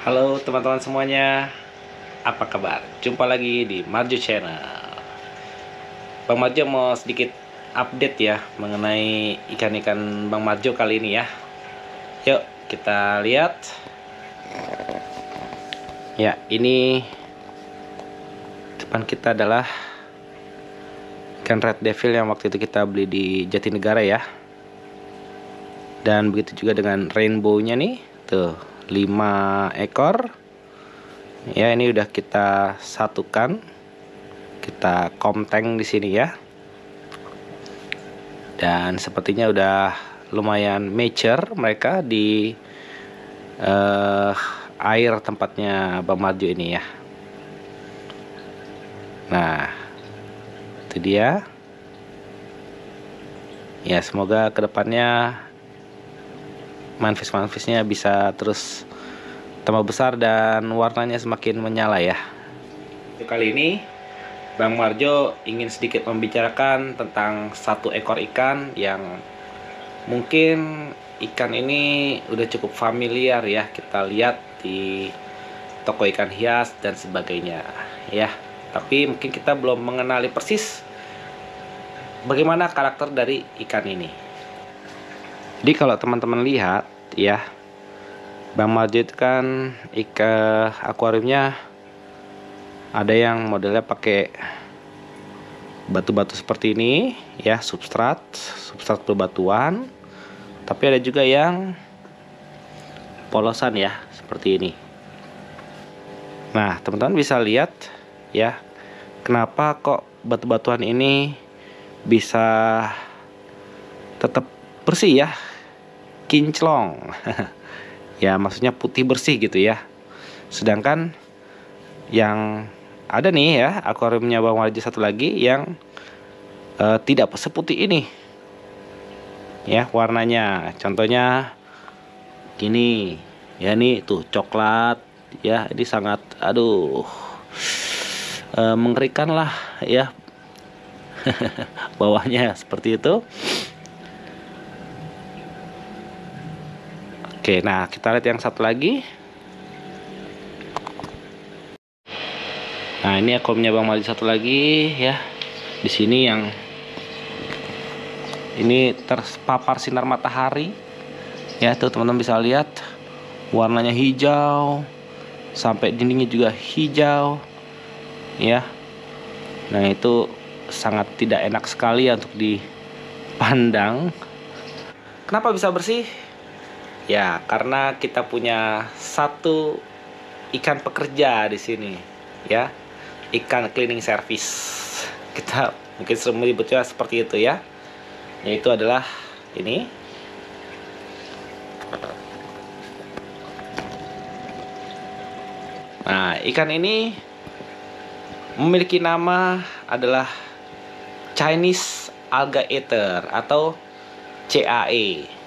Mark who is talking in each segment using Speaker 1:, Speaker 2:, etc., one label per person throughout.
Speaker 1: Halo teman-teman semuanya, apa kabar? Jumpa lagi di Marjo Channel. Bang Marjo mau sedikit update ya mengenai ikan-ikan Bang Marjo kali ini ya. Yuk kita lihat. Ya, ini depan kita adalah ikan red devil yang waktu itu kita beli di Jatinegara ya. Dan begitu juga dengan rainbow-nya nih, tuh 5 ekor. Ya, ini udah kita satukan, kita komteng di sini ya. Dan sepertinya udah lumayan mature mereka di air tempatnya Bang Marjo ini ya. Nah, itu dia. Ya, semoga kedepannya manfish-manfishnya bisa terus tambah besar dan warnanya semakin menyala ya. Kali ini Bang Marjo ingin sedikit membicarakan tentang satu ekor ikan yang mungkin ikan ini udah cukup familiar ya, kita lihat di toko ikan hias dan sebagainya ya. Tapi mungkin kita belum mengenali persis bagaimana karakter dari ikan ini. Jadi kalau teman-teman lihat ya, Bang Marjo itu kan akuariumnya ada yang modelnya pakai batu-batu seperti ini ya, substrat berbatuan. Tapi ada juga yang polosan ya, seperti ini. Nah, teman-teman bisa lihat ya, kenapa kok batu-batuan ini bisa tetap bersih ya, kinclong. Ya, maksudnya putih bersih gitu ya. Sedangkan yang ada nih ya, akuariumnya Bang Marjo satu lagi yang tidak seputih ini ya warnanya. Contohnya gini ya, nih tuh coklat ya, ini sangat mengerikan lah ya. Bawahnya seperti itu. Oke, nah kita lihat yang satu lagi. Nah, ini akuariumnya Bang Marjo satu lagi ya. Di sini yang ini terpapar sinar matahari. Ya, tuh teman-teman bisa lihat warnanya hijau, sampai dindingnya juga hijau. Ya. Nah, itu sangat tidak enak sekali ya untuk dipandang. Kenapa bisa bersih? Ya, karena kita punya satu ikan pekerja di sini, ya, ikan cleaning service. Kita mungkin sering menyebutnya seperti itu ya, yaitu adalah ini. Nah, ikan ini memiliki nama adalah Chinese Alga Eater atau CAE.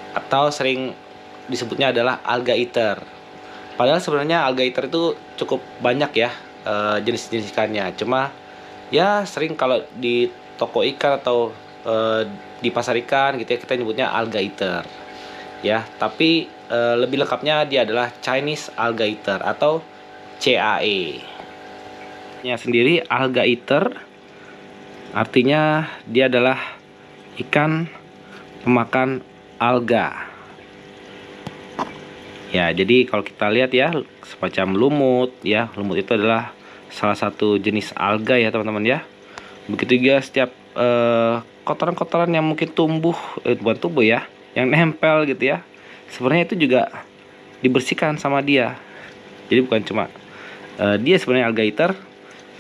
Speaker 1: Atau sering disebutnya adalah alga eater. Padahal sebenarnya alga eater itu cukup banyak ya jenis-jenis ikannya. Cuma ya sering kalau di toko ikan atau di pasar ikan gitu ya, kita nyebutnya alga eater. Ya, tapi lebih lengkapnya dia adalah Chinese Alga Eater atau CAE. Nya sendiri alga eater artinya dia adalah ikan pemakan alga. Ya, jadi kalau kita lihat ya, semacam lumut ya. Lumut itu adalah salah satu jenis alga ya, teman-teman ya. Begitu juga setiap kotoran-kotoran yang mungkin tumbuh, bukan tumbuh ya, yang nempel gitu ya. Sebenarnya itu juga dibersihkan sama dia. Jadi bukan cuma dia sebenarnya alga eater.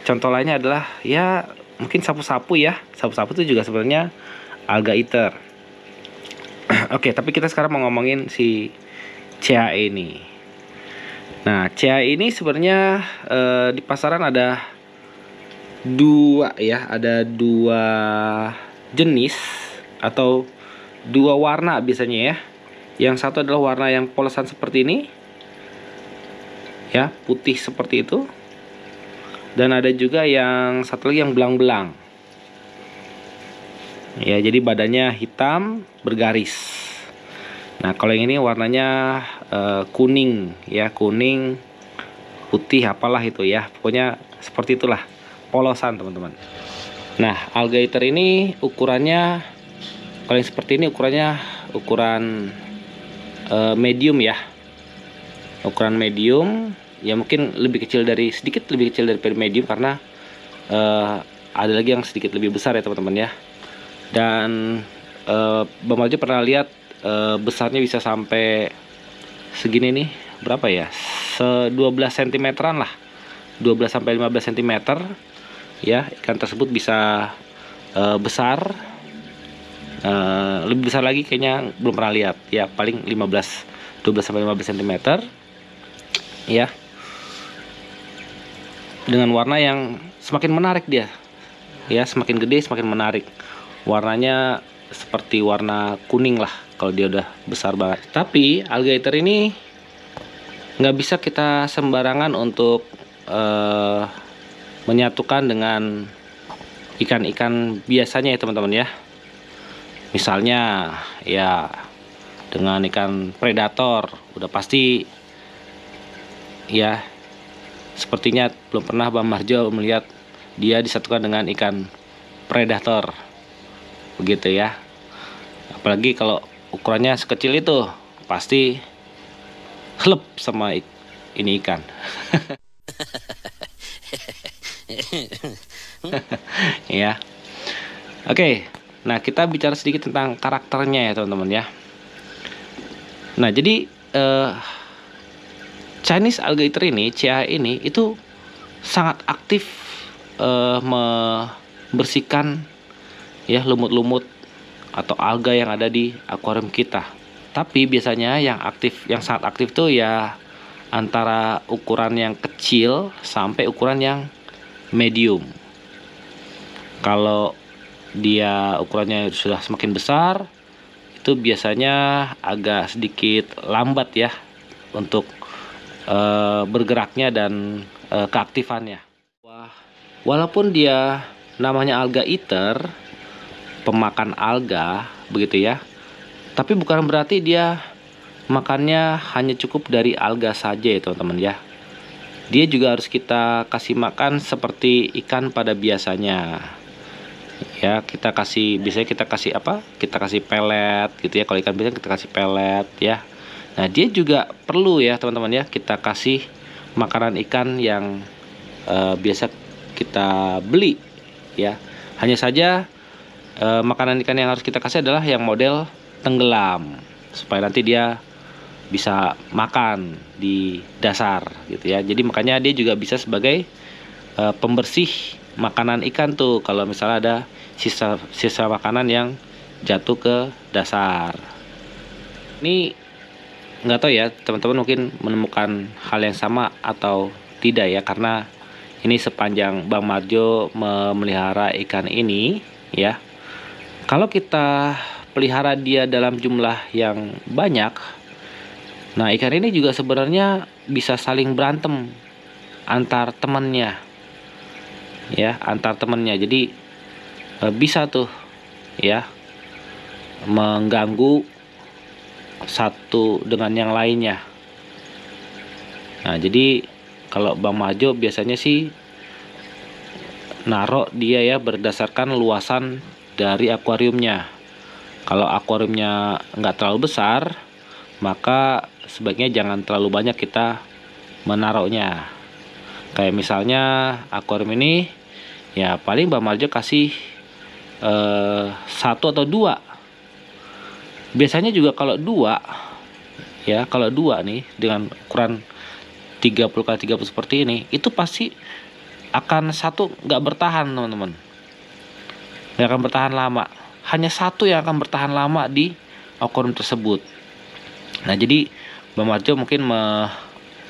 Speaker 1: Contoh lainnya adalah ya mungkin sapu-sapu ya. Sapu-sapu itu juga sebenarnya alga eater. Oke, tapi kita sekarang mau ngomongin si CAE ini. Nah, CAE ini sebenarnya di pasaran ada dua ya, ada dua jenis atau dua warna biasanya ya. Yang satu adalah warna yang polosan seperti ini, ya, putih seperti itu. Dan ada juga yang satu lagi yang belang-belang. Ya, jadi badannya hitam bergaris. Nah, kalau yang ini warnanya kuning ya, kuning, putih, apalah itu ya. Pokoknya seperti itulah, polosan teman-teman. Nah, alligator ini ukurannya, kalau yang seperti ini ukurannya ukuran medium ya. Ukuran medium ya, mungkin sedikit lebih kecil dari medium, karena ada lagi yang sedikit lebih besar ya teman-teman ya. Dan Bang Marjo pernah lihat besarnya bisa sampai segini nih, berapa ya, 12 cm lah, 12 sampai 15 cm ya. Ikan tersebut bisa besar, lebih besar lagi kayaknya belum pernah lihat ya, paling 12 sampai 15 cm ya, dengan warna yang semakin menarik dia ya, semakin gede semakin menarik. Warnanya seperti warna kuning lah kalau dia udah besar banget. Tapi alligator ini nggak bisa kita sembarangan untuk menyatukan dengan ikan-ikan biasanya ya teman-teman ya. Misalnya ya dengan ikan predator, udah pasti ya, sepertinya belum pernah Bang Marjo melihat dia disatukan dengan ikan predator, begitu ya. Apalagi kalau ukurannya sekecil itu, pasti klep sama ini ikan. Ya. Oke. Nah, kita bicara sedikit tentang karakternya ya teman-teman ya. Nah, jadi Chinese alligator ini, CA ini itu sangat aktif membersihkan ya lumut-lumut atau alga yang ada di akuarium kita. Tapi biasanya yang sangat aktif tuh ya antara ukuran yang kecil sampai ukuran yang medium. Kalau dia ukurannya sudah semakin besar, itu biasanya agak sedikit lambat ya untuk bergeraknya dan keaktifannya. Walaupun dia namanya alga eater, pemakan alga begitu ya, tapi bukan berarti dia makannya hanya cukup dari alga saja ya teman-teman ya. Dia juga harus kita kasih makan seperti ikan pada biasanya ya. Biasanya kita kasih apa, kita kasih pelet gitu ya. Kalau ikan biasa kita kasih pelet ya. Nah, dia juga perlu ya teman-teman ya, kita kasih makanan ikan yang biasa kita beli ya. Hanya saja makanan ikan yang harus kita kasih adalah yang model tenggelam, supaya nanti dia bisa makan di dasar gitu ya. Jadi makanya dia juga bisa sebagai pembersih makanan ikan tuh, kalau misalnya ada sisa makanan yang jatuh ke dasar. Ini nggak tahu ya teman-teman, mungkin menemukan hal yang sama atau tidak ya, karena ini sepanjang Bang Marjo memelihara ikan ini ya, kalau kita pelihara dia dalam jumlah yang banyak, nah ikan ini juga sebenarnya bisa saling berantem antar temannya ya, antar temannya. Jadi bisa tuh ya mengganggu satu dengan yang lainnya. Nah, jadi kalau Bang Marjo biasanya sih narok dia ya berdasarkan luasan dari akuariumnya. Kalau akuariumnya nggak terlalu besar, maka sebaiknya jangan terlalu banyak kita menaruhnya. Kayak misalnya akuarium ini ya paling Bang Marjo kasih 1 atau 2. Biasanya juga kalau 2 ya, kalau 2 nih dengan ukuran 30x30 seperti ini, itu pasti akan satu nggak bertahan teman-teman, nggak akan bertahan lama. Hanya satu yang akan bertahan lama di akuarium tersebut. Nah, jadi Bang Marjo mungkin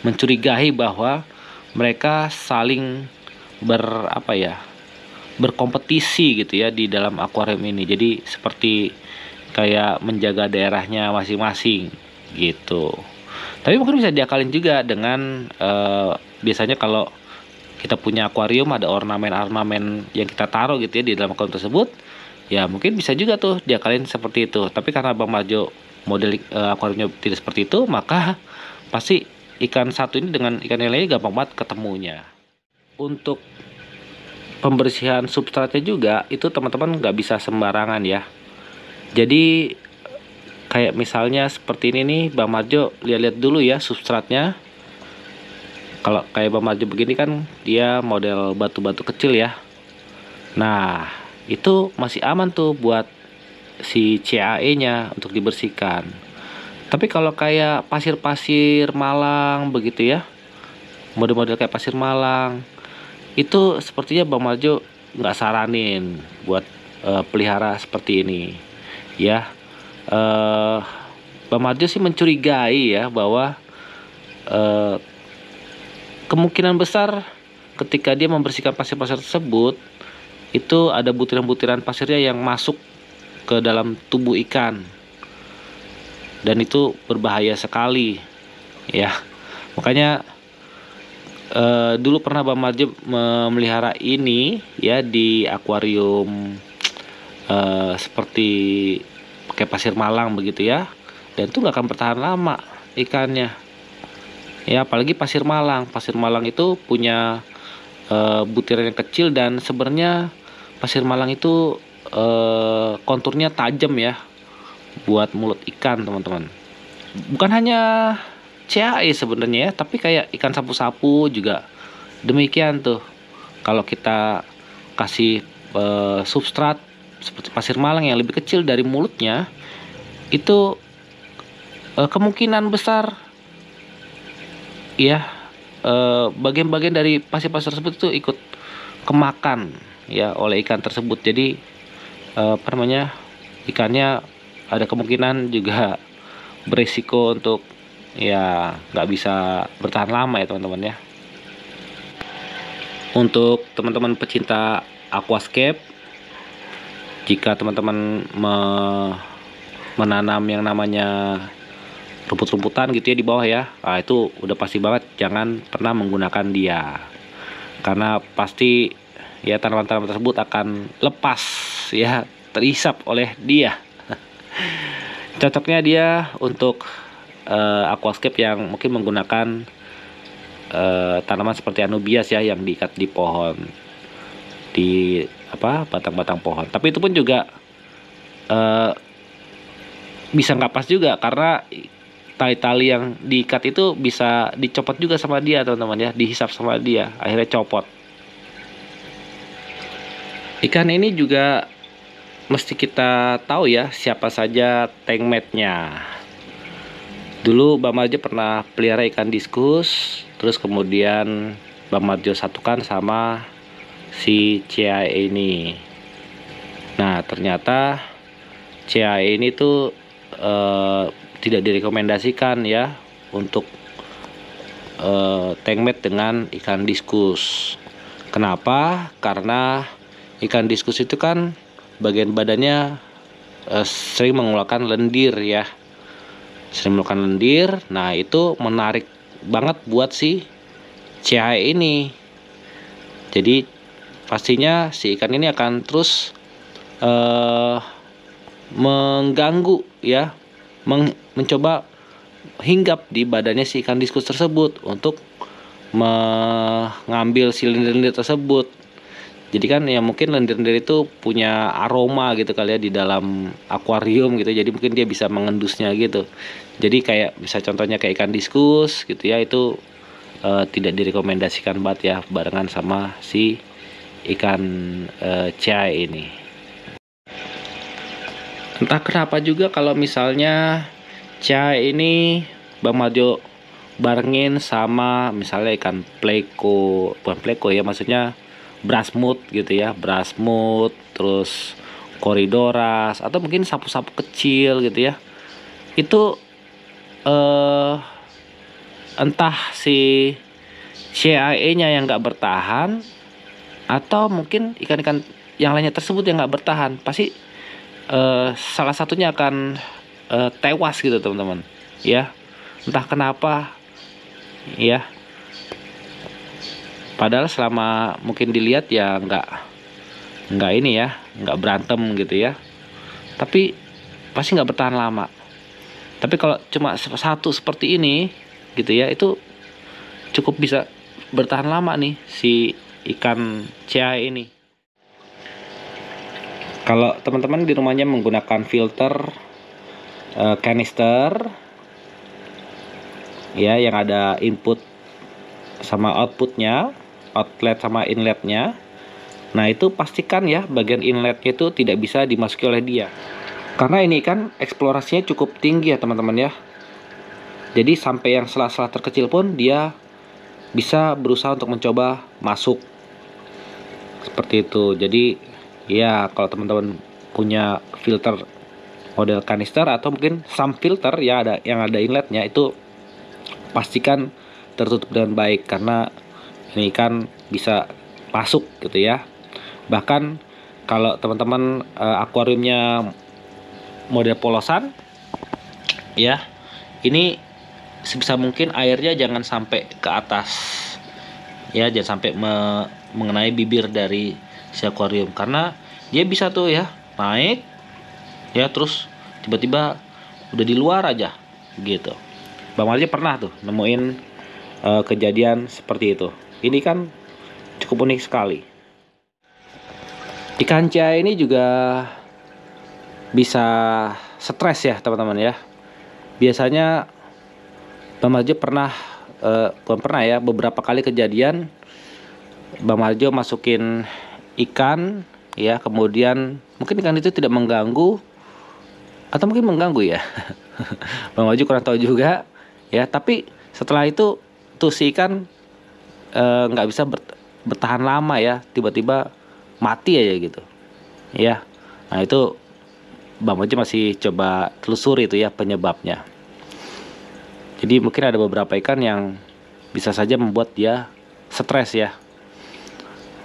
Speaker 1: mencurigai bahwa mereka saling berkompetisi gitu ya di dalam akuarium ini. Jadi seperti kayak menjaga daerahnya masing-masing gitu. Tapi mungkin bisa diakalin juga dengan biasanya kalau kita punya akuarium ada ornamen-ornamen yang kita taruh gitu ya di dalam akuarium tersebut, ya mungkin bisa juga tuh diakalin seperti itu. Tapi karena Bang Marjo model akuariumnya tidak seperti itu, maka pasti ikan satu ini dengan ikan yang lainnya gampang banget ketemunya. Untuk pembersihan substratnya juga itu teman-teman nggak bisa sembarangan ya. Jadi kayak misalnya seperti ini nih, Bang Marjo lihat-lihat dulu ya substratnya. Kalau kayak Bang Marjo begini kan dia model batu-batu kecil ya. Nah, itu masih aman tuh buat si CAE-nya untuk dibersihkan. Tapi kalau kayak pasir-pasir Malang begitu ya, model-model kayak pasir Malang, itu sepertinya Bang Marjo nggak saranin buat pelihara seperti ini. Ya, Bang Marjo sih mencurigai ya bahwa kemungkinan besar ketika dia membersihkan pasir-pasir tersebut, itu ada butiran-butiran pasirnya yang masuk ke dalam tubuh ikan, dan itu berbahaya sekali ya. Makanya dulu pernah Bang Marjo memelihara ini ya di akuarium seperti pakai pasir Malang begitu ya, dan itu nggak akan bertahan lama ikannya ya. Apalagi pasir Malang itu punya butiran yang kecil, dan sebenarnya pasir Malang itu konturnya tajam ya buat mulut ikan teman-teman. Bukan hanya CAE sebenarnya ya, tapi kayak ikan sapu-sapu juga demikian tuh. Kalau kita kasih substrat seperti pasir Malang yang lebih kecil dari mulutnya, itu kemungkinan besar ya bagian-bagian dari pasir-pasir tersebut itu ikut kemakan ya oleh ikan tersebut. Jadi ikannya ada kemungkinan juga berisiko untuk ya nggak bisa bertahan lama ya teman-teman ya. Untuk teman-teman pecinta aquascape, jika teman-teman menanam yang namanya rumput-rumputan gitu ya di bawah ya, nah itu udah pasti banget jangan pernah menggunakan dia, karena pasti ya tanaman-tanaman tersebut akan lepas ya, terhisap oleh dia. Cocoknya dia untuk aquascape yang mungkin menggunakan tanaman seperti anubias ya, yang diikat di pohon, di batang-batang pohon. Tapi itu pun juga bisa nggak pas juga, karena tali-tali yang diikat itu bisa dicopot juga sama dia teman-teman ya, dihisap sama dia, akhirnya copot. Ikan ini juga mesti kita tahu ya siapa saja tank mate-nya. Dulu Bang Marjo pernah pelihara ikan diskus, terus kemudian Bang Marjo satukan sama si CAE ini. Nah, ternyata CAE ini tuh tidak direkomendasikan ya untuk tank mate dengan ikan diskus. Kenapa? Karena ikan diskus itu kan bagian badannya sering mengeluarkan lendir ya. Sering mengeluarkan lendir. Nah, itu menarik banget buat si CAE ini. Jadi pastinya si ikan ini akan terus mengganggu ya, mencoba hinggap di badannya si ikan diskus tersebut untuk mengambil si lendir-lendir tersebut. Jadi kan ya mungkin lendir-lendir itu punya aroma gitu kali ya di dalam akuarium gitu. Jadi mungkin dia bisa mengendusnya gitu. Jadi kayak bisa contohnya kayak ikan diskus gitu ya, itu tidak direkomendasikan banget ya barengan sama si ikan CAE ini. Entah kenapa juga kalau misalnya CAE ini Bang Marjo barengin sama misalnya ikan pleko, bukan pleko ya, maksudnya brasmut gitu ya, brasmut, terus koridoras, atau mungkin sapu-sapu kecil gitu ya, itu entah si CAE-nya yang nggak bertahan, atau mungkin ikan-ikan yang lainnya tersebut yang nggak bertahan, pasti salah satunya akan tewas gitu teman-teman ya, entah kenapa ya. Padahal selama mungkin dilihat ya nggak ini ya, nggak berantem gitu ya, tapi pasti nggak bertahan lama. Tapi kalau cuma satu seperti ini gitu ya, itu cukup bisa bertahan lama nih si ikan cea ini. Kalau teman-teman di rumahnya menggunakan filter kanister ya, yang ada input sama outputnya, outlet sama inletnya. Nah itu pastikan ya bagian inletnya itu tidak bisa dimasuki oleh dia, karena ini kan eksplorasinya cukup tinggi ya teman-teman ya. Jadi sampai yang sela-sela terkecil pun dia bisa berusaha untuk mencoba masuk seperti itu. Jadi ya kalau teman-teman punya filter model kanister atau mungkin some filter ya ada yang ada inletnya, itu pastikan tertutup dengan baik, karena ini kan bisa masuk gitu ya. Bahkan kalau teman-teman akuariumnya model polosan ya, ini sebisa mungkin airnya jangan sampai ke atas ya, jangan sampai mengenai bibir dari si akuarium, karena dia bisa tuh ya naik ya, terus tiba-tiba udah di luar aja gitu. Bang Marjo pernah tuh nemuin kejadian seperti itu. Ini kan cukup unik sekali. Ikan cea ini juga bisa stres ya teman-teman ya. Biasanya Bang Marjo pernah bukan pernah ya, beberapa kali kejadian Bang Marjo masukin ikan ya, kemudian mungkin ikan itu tidak mengganggu atau mungkin mengganggu ya. Bang Marjo kurang tahu juga ya, tapi setelah itu tuh si ikan nggak bisa bertahan lama ya, tiba-tiba mati aja gitu ya. Nah itu Bang Marjo masih coba telusuri itu ya penyebabnya. Jadi mungkin ada beberapa ikan yang bisa saja membuat dia stres ya,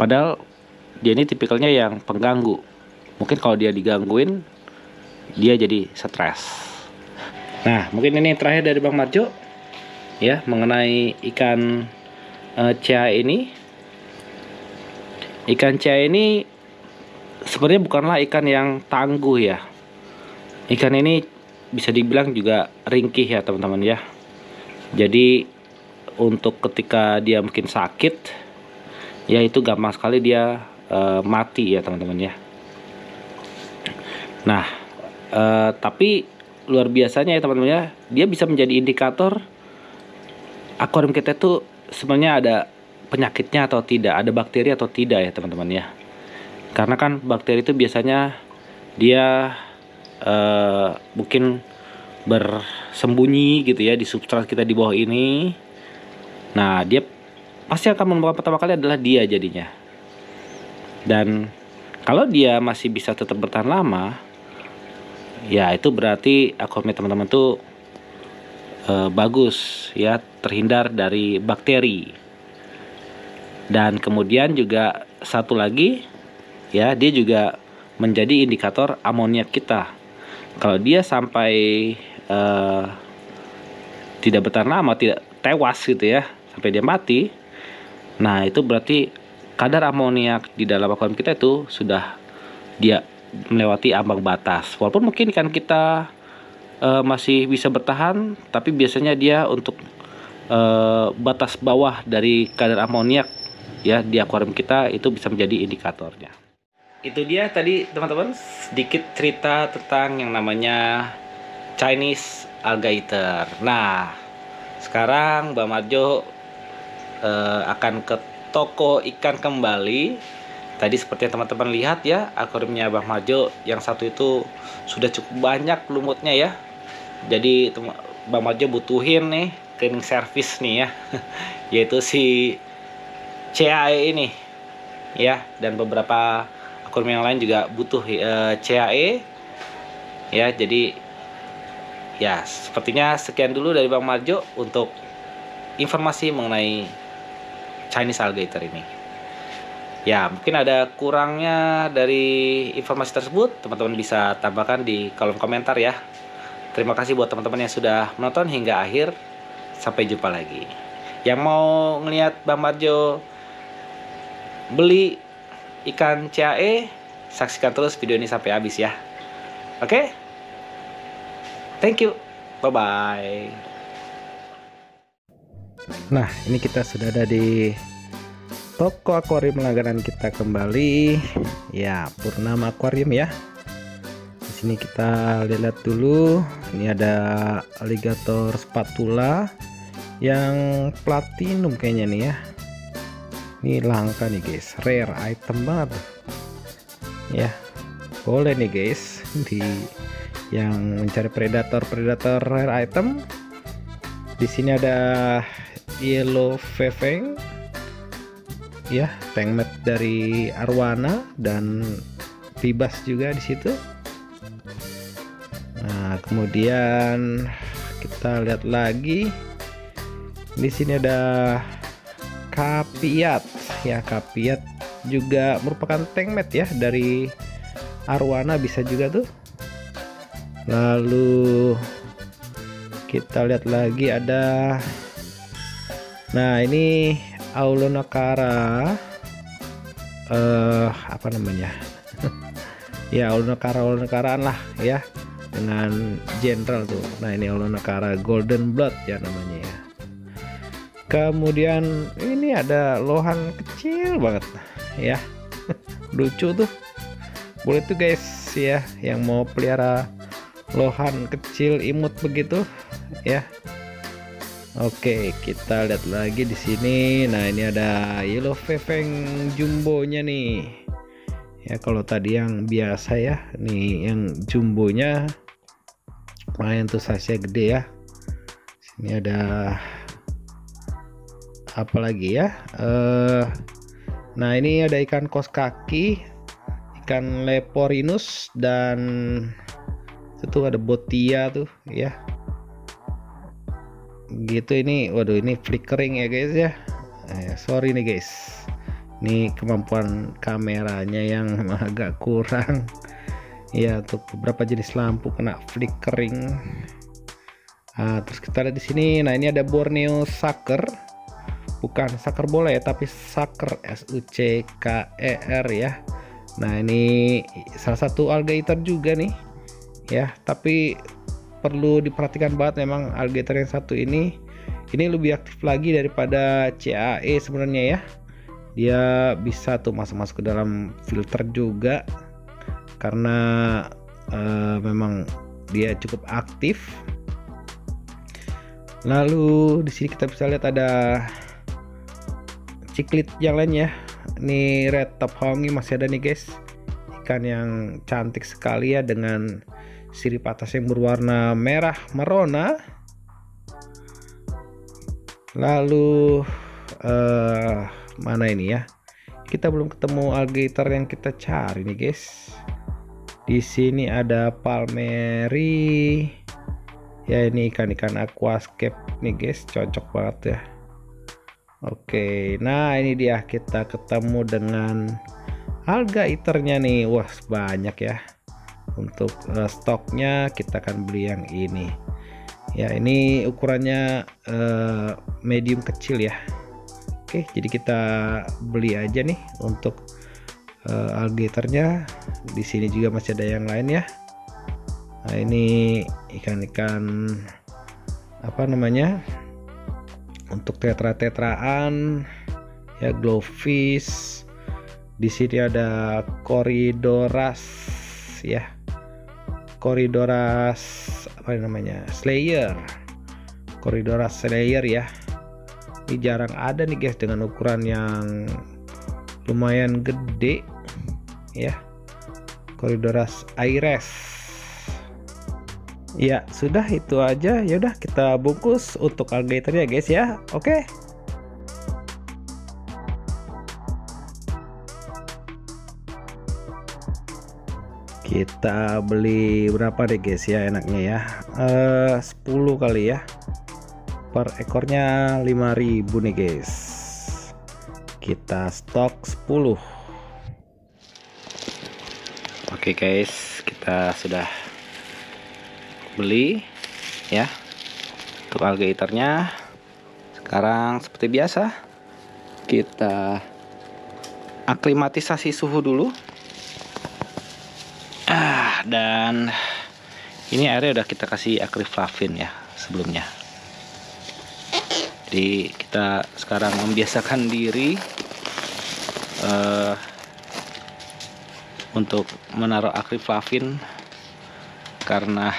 Speaker 1: padahal dia ini tipikalnya yang pengganggu. Mungkin kalau dia digangguin dia jadi stres. Nah mungkin ini terakhir dari Bang Marjo ya mengenai ikan cea ini. Ikan cea ini sebenarnya bukanlah ikan yang tangguh ya. Ikan ini bisa dibilang juga ringkih ya teman-teman ya. Jadi untuk ketika dia mungkin sakit ya, itu gampang sekali dia mati ya teman-teman ya. Nah tapi luar biasanya ya teman-teman ya, dia bisa menjadi indikator akuarium kita itu sebenarnya ada penyakitnya atau tidak, ada bakteri atau tidak ya teman-teman ya. Karena kan bakteri itu biasanya dia mungkin bersembunyi gitu ya di substrat kita di bawah ini. Nah dia pasti akan menemukan pertama kali adalah dia jadinya. Dan kalau dia masih bisa tetap bertahan lama, ya itu berarti akuarium teman-teman tuh bagus ya, terhindar dari bakteri. Dan kemudian juga satu lagi ya, dia juga menjadi indikator amoniak kita. Kalau dia sampai tidak bertahan lama, tidak tewas gitu ya, sampai dia mati, nah itu berarti kadar amoniak di dalam akuarium kita itu sudah dia melewati ambang batas. Walaupun mungkin ikan kita masih bisa bertahan, tapi biasanya dia untuk batas bawah dari kadar amoniak ya di akuarium kita itu bisa menjadi indikatornya. Itu dia tadi teman-teman sedikit cerita tentang yang namanya Chinese alligator. Nah sekarang Bang Marjo akan ke toko ikan kembali. Tadi seperti yang teman-teman lihat ya, akuariumnya Bang Marjo yang satu itu sudah cukup banyak lumutnya ya. Jadi Bang Marjo butuhin nih cleaning service nih ya, yaitu si CAE ini ya, dan beberapa akuarium yang lain juga butuh CAE ya. Jadi ya sepertinya sekian dulu dari Bang Marjo untuk informasi mengenai Chinese alligator ini. Ya mungkin ada kurangnya dari informasi tersebut, teman-teman bisa tambahkan di kolom komentar ya. Terima kasih buat teman-teman yang sudah menonton hingga akhir. Sampai jumpa lagi. Yang mau ngeliat Bang Marjo beli ikan CAE, saksikan terus video ini sampai habis ya. Oke? Thank you. Bye bye.
Speaker 2: Nah, ini kita sudah ada di toko akuarium langganan kita kembali. Ya, Purnama Aquarium ya. Di sini kita lihat dulu. Ini ada alligator spatula yang platinum kayaknya nih ya. Ini langka nih guys, rare item banget. Ya, boleh nih guys di yang mencari predator rare item. Di sini ada yellow feveng ya, pengmet dari arwana dan tibas juga di situ. Nah, kemudian kita lihat lagi di sini ada kapiat ya, kapiat juga merupakan pengmet ya dari arwana, bisa juga tuh. Lalu kita lihat lagi ada, nah ini Aulonakara, apa namanya ya, Aulonakaraan lah ya, dengan general tuh. Nah ini Aulonakara golden blood ya namanya ya. Kemudian ini ada lohan kecil banget ya, lucu tuh. Boleh tuh guys ya, yang mau pelihara lohan kecil imut begitu ya. Oke, kita lihat lagi di sini. Nah, ini ada yellow feveng jumbonya nih. Ya, kalau tadi yang biasa ya, nih yang jumbonya lumayan tuh, size-nya gede ya. Sini ada apa lagi ya? Nah, ini ada ikan kos kaki, ikan leporinus, dan itu ada botia tuh ya. Gitu. Ini waduh, ini flickering ya guys ya. Sorry nih guys, ini kemampuan kameranya yang agak kurang ya, untuk beberapa jenis lampu kena flickering. Terus kita lihat di sini. Nah, ini ada Borneo sucker, bukan sucker bola ya, tapi sucker, SUCKER ya. Nah, ini salah satu alligator juga nih ya, tapi perlu diperhatikan banget memang alligator yang satu ini lebih aktif lagi daripada CAE sebenarnya ya. Dia bisa tuh masuk ke dalam filter juga karena memang dia cukup aktif. Lalu di sini kita bisa lihat ada ciklit yang lain ya. Ini red top hongi masih ada nih guys, ikan yang cantik sekali ya, dengan sirip atas yang berwarna merah merona. Lalu mana ini ya, kita belum ketemu alligator yang kita cari nih guys. Di sini ada palmeri ya, ini ikan-ikan aquascape nih guys, cocok banget ya. Oke, nah ini dia, kita ketemu dengan alligatornya nih. Wah, banyak ya. Untuk stoknya kita akan beli yang ini ya, ini ukurannya medium kecil ya. Oke, jadi kita beli aja nih untuk alligatornya. Di sini juga masih ada yang lain ya. Nah, ini ikan-ikan apa namanya, untuk tetraan ya, glowfish. Di sini ada Corydoras ya, Corydoras apa namanya, Slayer, Corydoras Slayer ya. Ini jarang ada nih guys dengan ukuran yang lumayan gede ya, Corydoras Aires. Ya sudah, itu aja. Ya udah, kita bungkus untuk alligatornya guys ya. Oke. Kita beli berapa deh guys ya enaknya ya, 10 kali ya, per ekornya 5.000 nih guys. Kita stok 10.
Speaker 1: Oke guys, kita sudah beli ya untuk alligatornya. Sekarang seperti biasa kita aklimatisasi suhu dulu. Dan Ini airnya udah kita kasih akriflavin ya sebelumnya. Jadi kita sekarang membiasakan diri untuk menaruh akriflavin, karena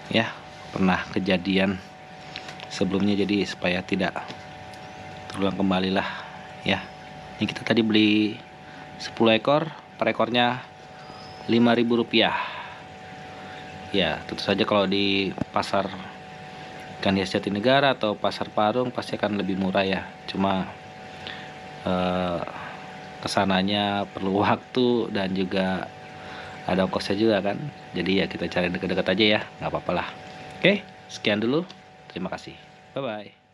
Speaker 1: ya pernah kejadian sebelumnya, jadi supaya tidak terulang kembali lah ya. Ini kita tadi beli 10 ekor, per ekornya Rp5.000 ya. Tentu saja kalau di pasar ikan hias Jatinegara atau pasar Parung pasti akan lebih murah ya. Cuma kesananya perlu waktu dan juga ada ongkosnya juga kan. Jadi ya kita cari dekat-dekat aja ya, nggak apa-apa lah. Oke, sekian dulu, terima kasih, bye bye.